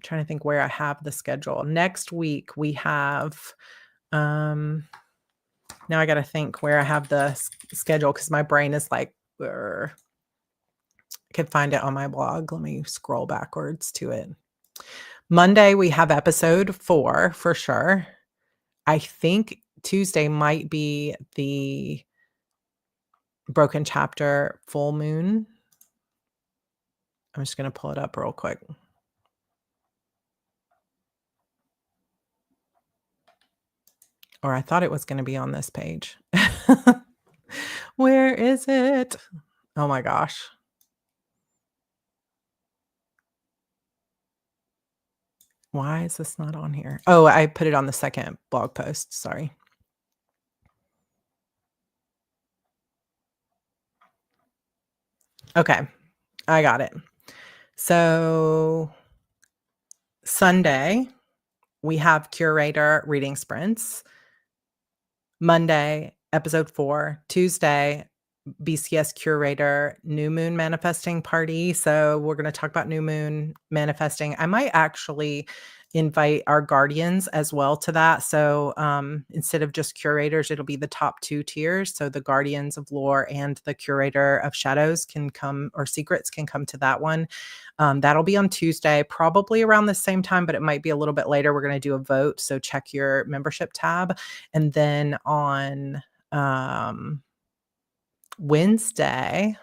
trying to think where I have the schedule. Next week we have Um, now I got to think where I have the schedule because my brain is like, I could find it on my blog. Let me scroll backwards to it. Monday, we have episode 4 for sure. I think Tuesday might be the Broken Chapter full moon. I'm just going to pull it up real quick. Or I thought it was going to be on this page. Where is it? Oh my gosh. Why is this not on here? Oh, I put it on the second blog post. Sorry. Okay, I got it. So Sunday, we have curator reading sprints. Monday, episode 4. Tuesday, BCS curator new moon manifesting party. So we're going to talk about new moon manifesting. I might actually invite our guardians as well to that. So instead of just curators, it'll be the top 2 tiers. So the guardians of lore and the curator of shadows can come, or secrets can come to that one. That'll be on Tuesday, probably around the same time, but it might be a little bit later. We're going to do a vote. So check your membership tab. And then on Wednesday,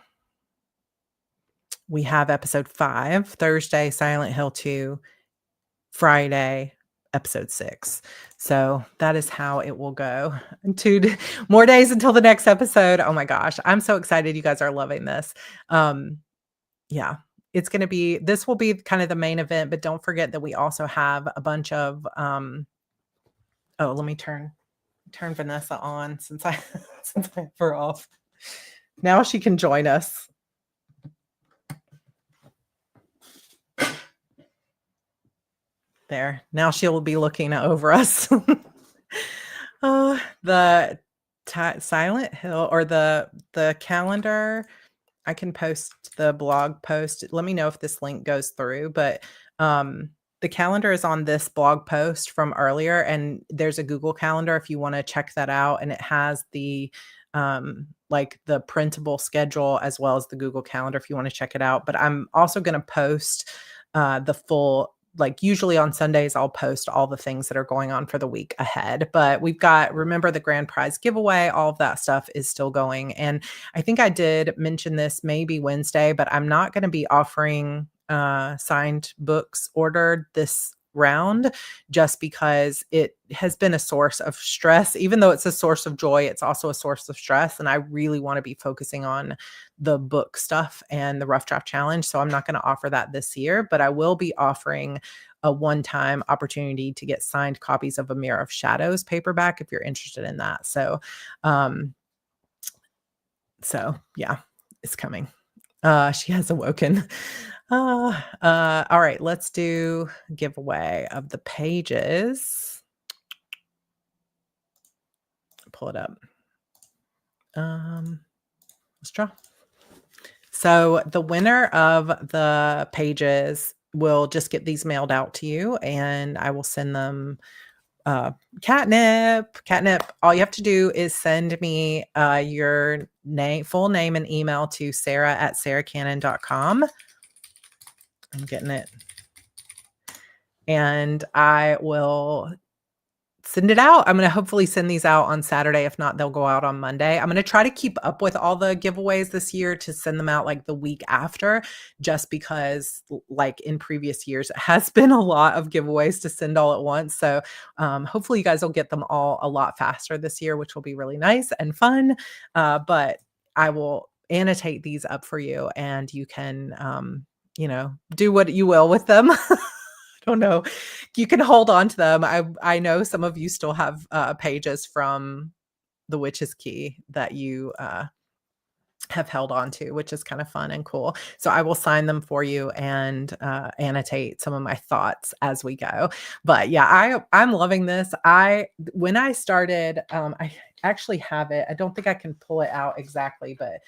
we have episode 5, Thursday, Silent Hill 2, Friday, episode 6. So that is how it will go. 2 more days until the next episode. Oh my gosh. I'm so excited. You guys are loving this. Yeah, it's going to be, this will be kind of the main event, but don't forget that we also have a bunch of, let me turn Vanessa on since I have her off. Now she can join us. There. Now she'll be looking over us. The Silent Hill, or the calendar, I can post the blog post. Let me know if this link goes through, but the calendar is on this blog post from earlier, and there's a Google Calendar if you want to check that out, and it has the like the printable schedule as well as the Google Calendar if you want to check it out. But I'm also going to post the full, like usually on Sundays, I'll post all the things that are going on for the week ahead. But we've got, remember the grand prize giveaway, all of that stuff is still going. And I think I did mention this maybe Wednesday, but I'm not going to be offering signed books ordered this round just because it has been a source of stress. Even though it's a source of joy, it's also a source of stress. And I really want to be focusing on the book stuff and the Rough Draft Challenge. So I'm not going to offer that this year, but I will be offering a one-time opportunity to get signed copies of A Mirror of Shadows paperback if you're interested in that. So yeah, it's coming. She has awoken. All right, let's do giveaway of the pages. Pull it up. Let's draw. So the winner of the pages will just get these mailed out to you, and I will send them catnip. All you have to do is send me your full name and email to sarah@sarracannon.com. I'm getting it. And I will send it out. I'm going to hopefully send these out on Saturday. If not, they'll go out on Monday. I'm going to try to keep up with all the giveaways this year to send them out like the week after, just because like in previous years, it has been a lot of giveaways to send all at once. So hopefully you guys will get them all a lot faster this year, which will be really nice and fun. But I will annotate these up for you, and you can, do what you will with them. Don't know. You can hold on to them. I know some of you still have pages from The Witch's Key that you have held on to, which is kind of fun and cool. So I will sign them for you and annotate some of my thoughts as we go. But yeah, I'm loving this. When I started, I actually have it. I don't think I can pull it out exactly, but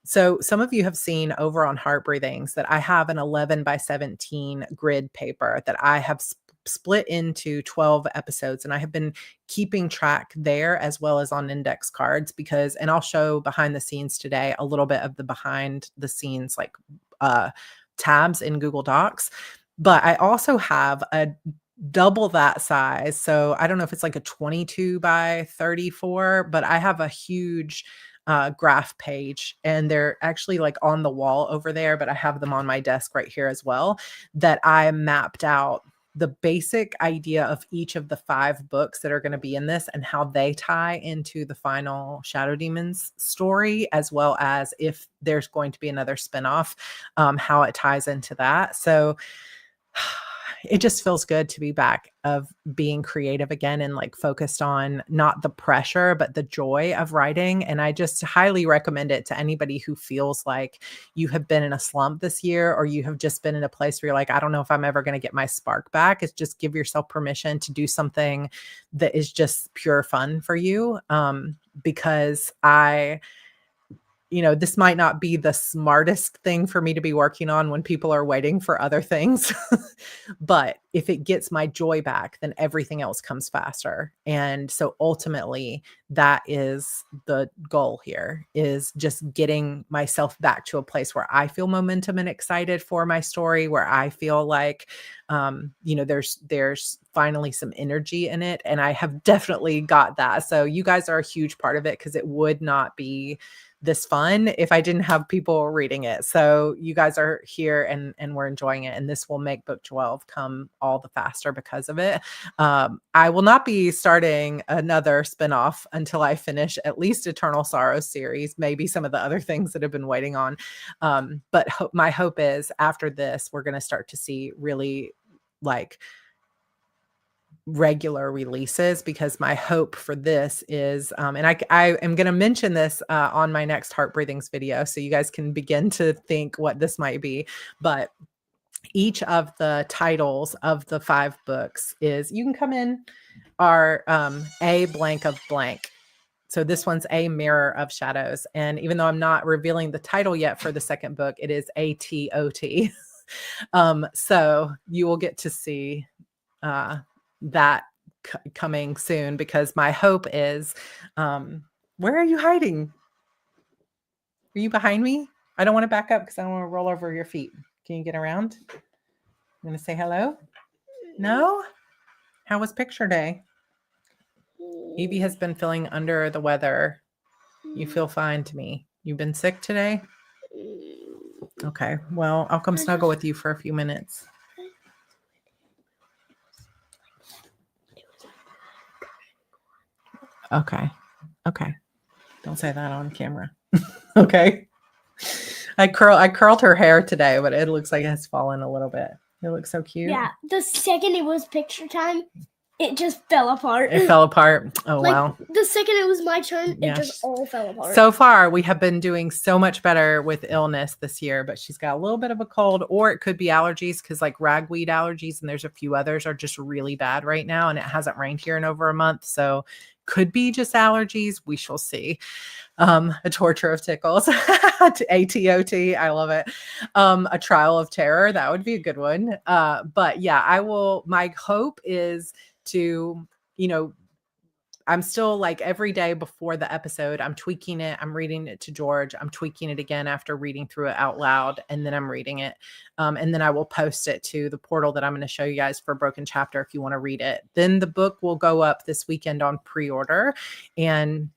so some of you have seen over on Heart Breathings that I have an 11 by 17 grid paper that I have split into 12 episodes, and I have been keeping track there as well as on index cards because, and I'll show behind the scenes today a little bit of the behind the scenes like tabs in Google Docs. But I also have a double that size. So I don't know if it's like a 22 by 34, but I have a huge graph page, and they're actually like on the wall over there, but I have them on my desk right here as well, that I mapped out the basic idea of each of the 5 books that are going to be in this and how they tie into the final Shadow Demons story, as well as if there's going to be another spinoff, how it ties into that. So it just feels good to be back of being creative again and like focused on not the pressure, but the joy of writing. And I just highly recommend it to anybody who feels like you have been in a slump this year, or you have just been in a place where you're like, I don't know if I'm ever going to get my spark back. It's just give yourself permission to do something that is just pure fun for you. Because this might not be the smartest thing for me to be working on when people are waiting for other things. But if it gets my joy back, then everything else comes faster. And so ultimately, that is the goal here, is just getting myself back to a place where I feel momentum and excited for my story, where I feel like, there's finally some energy in it. And I have definitely got that. So you guys are a huge part of it, because it would not be this fun if I didn't have people reading it. So you guys are here and we're enjoying it. And this will make book 12 come all the faster because of it. I will not be starting another spinoff until I finish at least Eternal Sorrows series, maybe some of the other things that have been waiting on. But my hope is after this, we're going to start to see really like regular releases, because my hope for this is, and I am going to mention this on my next Heart Breathings video, so you guys can begin to think what this might be. But each of the titles of the 5 books is, you can come in, are a blank of blank. So this one's A Mirror of Shadows. And even though I'm not revealing the title yet for the second book, it is ATOT. So you will get to see that coming soon, because my hope is, where are you hiding? Are you behind me? I don't want to back up because I don't want to roll over your feet. Can you get around? I'm going to say hello. No? How was picture day? Evie has been feeling under the weather. You feel fine to me. You've been sick today? Okay. Well, I'll come snuggle with you for a few minutes. Okay. Don't say that on camera. Okay. I curled her hair today, but it looks like it has fallen a little bit. It looks so cute. Yeah. The second it was picture time, it just fell apart. It fell apart. Oh, wow. The second it was my turn, it just all fell apart. So far, we have been doing so much better with illness this year, but she's got a little bit of a cold, or it could be allergies, because like ragweed allergies, and there's a few others, are just really bad right now, and it hasn't rained here in over a month. So could be just allergies. We shall see. A torture of tickles. ATOT. I love it. A trial of terror. That would be a good one. But yeah, my hope is to, I'm still like every day before the episode, I'm tweaking it. I'm reading it to George. I'm tweaking it again after reading through it out loud. And then I'm reading it. And then I will post it to the portal that I'm going to show you guys for Broken Chapter if you want to read it. Then the book will go up this weekend on pre-order. And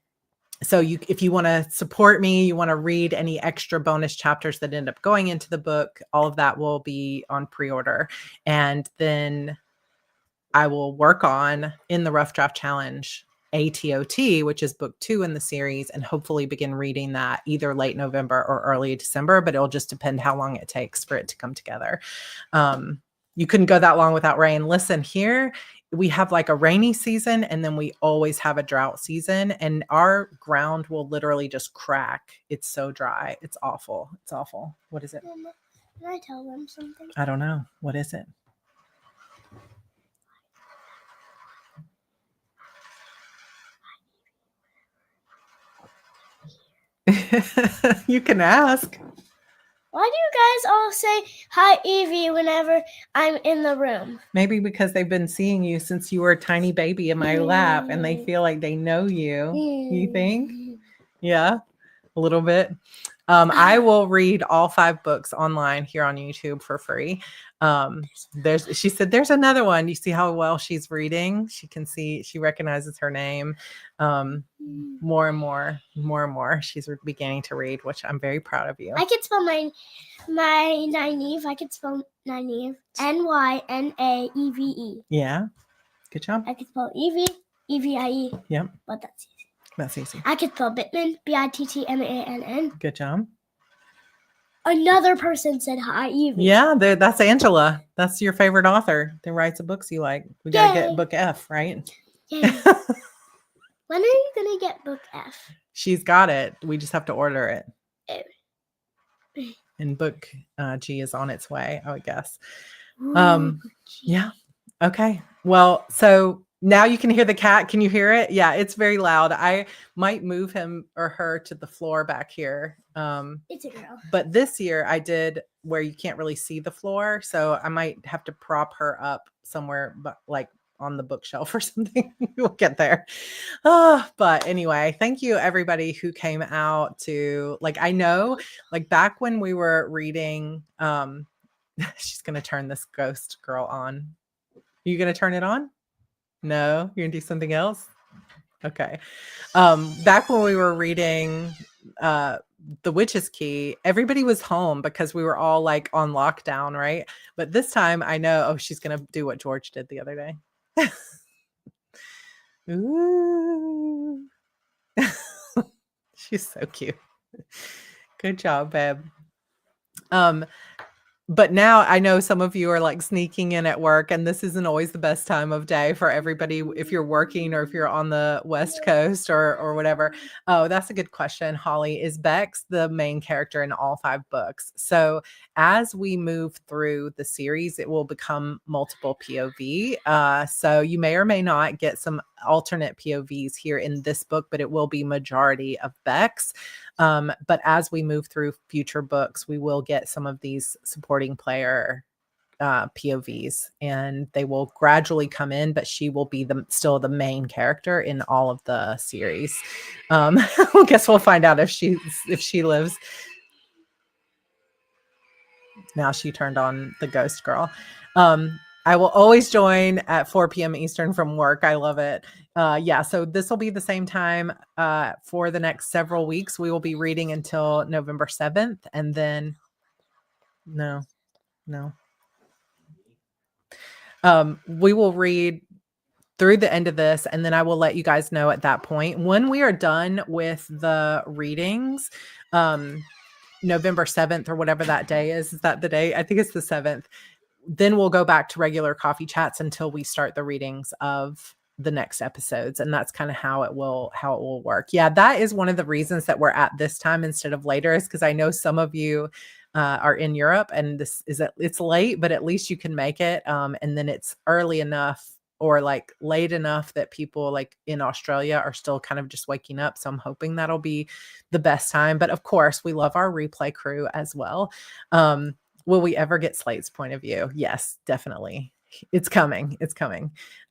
so if you want to support me, you want to read any extra bonus chapters that end up going into the book, all of that will be on pre-order. And then I will work on, in the Rough Draft Challenge, ATOT, which is book 2 in the series, and hopefully begin reading that either late November or early December, but it'll just depend how long it takes for it to come together. You couldn't go that long without rain. Listen, here we have like a rainy season, and then we always have a drought season, and our ground will literally just crack. It's so dry. It's awful. It's awful. What is it? Mama, can I tell them something? I don't know. What is it? You can ask. Why do you guys all say hi, Evie, whenever I'm in the room? Maybe because they've been seeing you since you were a tiny baby in my lap and they feel like they know you. You think? Yeah, a little bit. I will read all 5 books online here on YouTube for free. She said, there's another one. You see how well she's reading? She can see, she recognizes her name. More and more. She's beginning to read, which I'm very proud of you. I can spell my Nynaeve. I can spell Nynaeve. Nynaeve. Yeah. Good job. I can spell Evie. Evie. Yep. But that's easy. That's easy. I can spell Bittman. Bittmann. Good job. Another person said hi, Evie. Yeah, that's Angela. That's your favorite author that writes the books you like. We got to get book F, right? Yay. When are you going to get book F? She's got it. We just have to order it. Oh. And book G is on its way, I would guess. Ooh, yeah. Okay. Well, so now you can hear the cat. Can you hear it? Yeah, it's very loud. I might move him or her to the floor back here. It's a girl. But this year I did where you can't really see the floor. So I might have to prop her up somewhere, but like on the bookshelf or something. We'll get there. But anyway, thank you everybody who came out to, like, I know, like back when we were reading, she's going to turn this ghost girl on. Are you going to turn it on? No, you're going to do something else? Okay. Back when we were reading, The Witch's Key, everybody was home because we were all like on lockdown, right? But this time I know, she's going to do what George did the other day. Ooh. She's so cute. Good job, babe. But now I know some of you are like sneaking in at work, and this isn't always the best time of day for everybody if you're working or if you're on the West Coast or whatever. Oh, that's a good question, Holly. Is Bex the main character in all 5 books? So as we move through the series, it will become multiple POV. So you may or may not get some alternate POVs here in this book, but it will be majority of Bex. But as we move through future books, we will get some of these supporting player POVs, and they will gradually come in, but she will be still the main character in all of the series. I guess we'll find out if she lives. Now she turned on the ghost girl. I will always join at 4 p.m. Eastern from work. I love it. Yeah, so this will be the same time for the next several weeks. We will be reading until November 7th. And then, no. We will read through the end of this, and then I will let you guys know at that point. When we are done with the readings, November 7th or whatever that day is that the day? I think it's the 7th. Then we'll go back to regular coffee chats until we start the readings of the next episodes. And that's kind of how it will work. Yeah, that is one of the reasons that we're at this time instead of later, is because I know some of you are in Europe, and it's late, but at least you can make it. And then it's early enough or like late enough that people like in Australia are still kind of just waking up. So I'm hoping that'll be the best time. But of course, we love our replay crew as well. Will we ever get Slate's point of view? Yes, definitely. It's coming.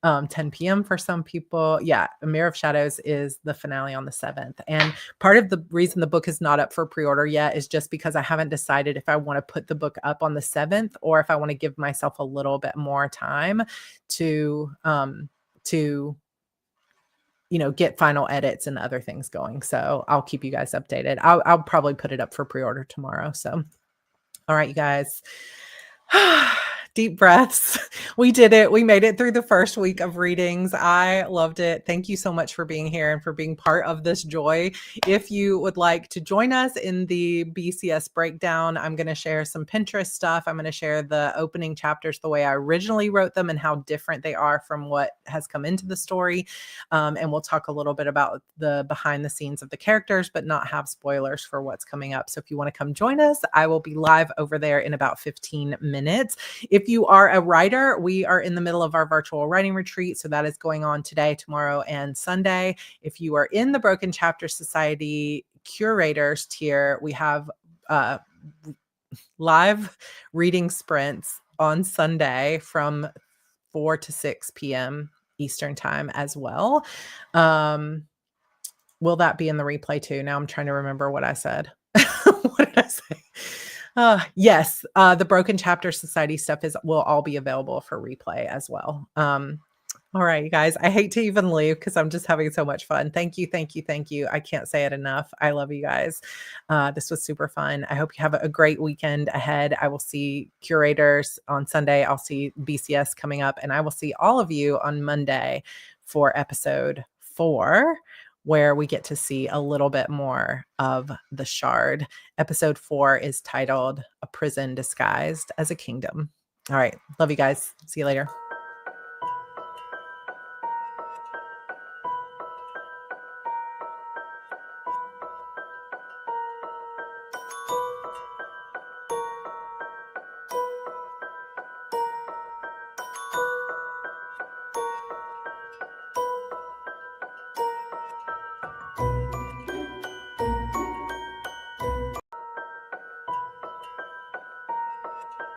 10 p.m. for some people. Yeah. A Mirror of Shadows is the finale on the 7th. And part of the reason the book is not up for pre-order yet is just because I haven't decided if I want to put the book up on the 7th or if I want to give myself a little bit more time to get final edits and other things going. So I'll keep you guys updated. I'll probably put it up for pre-order tomorrow. So, all right, you guys. Deep breaths. We did it. We made it through the first week of readings. I loved it. Thank you so much for being here and for being part of this joy. If you would like to join us in the BCS breakdown, I'm going to share some Pinterest stuff. I'm going to share the opening chapters the way I originally wrote them and how different they are from what has come into the story. And we'll talk a little bit about the behind the scenes of the characters, but not have spoilers for what's coming up. So if you want to come join us, I will be live over there in about 15 minutes. If you are a writer, we are in the middle of our virtual writing retreat. So that is going on today, tomorrow, and Sunday. If you are in the Broken Chapter Society curators tier, we have live reading sprints on Sunday from 4 to 6 p.m. Eastern time as well. Will that be in the replay too? Now I'm trying to remember what I said. What did I say? Yes, the Broken Chapter Society stuff will all be available for replay as well. All right, you guys, I hate to even leave because I'm just having so much fun. Thank you, thank you, thank you. I can't say it enough. I love you guys. This was super fun. I hope you have a great weekend ahead. I will see curators on Sunday. I'll see BCS coming up, and I will see all of you on Monday for episode 4, where we get to see a little bit more of the Shard. Episode 4 is titled A Prison Disguised as a Kingdom. All right. Love you guys. See you later.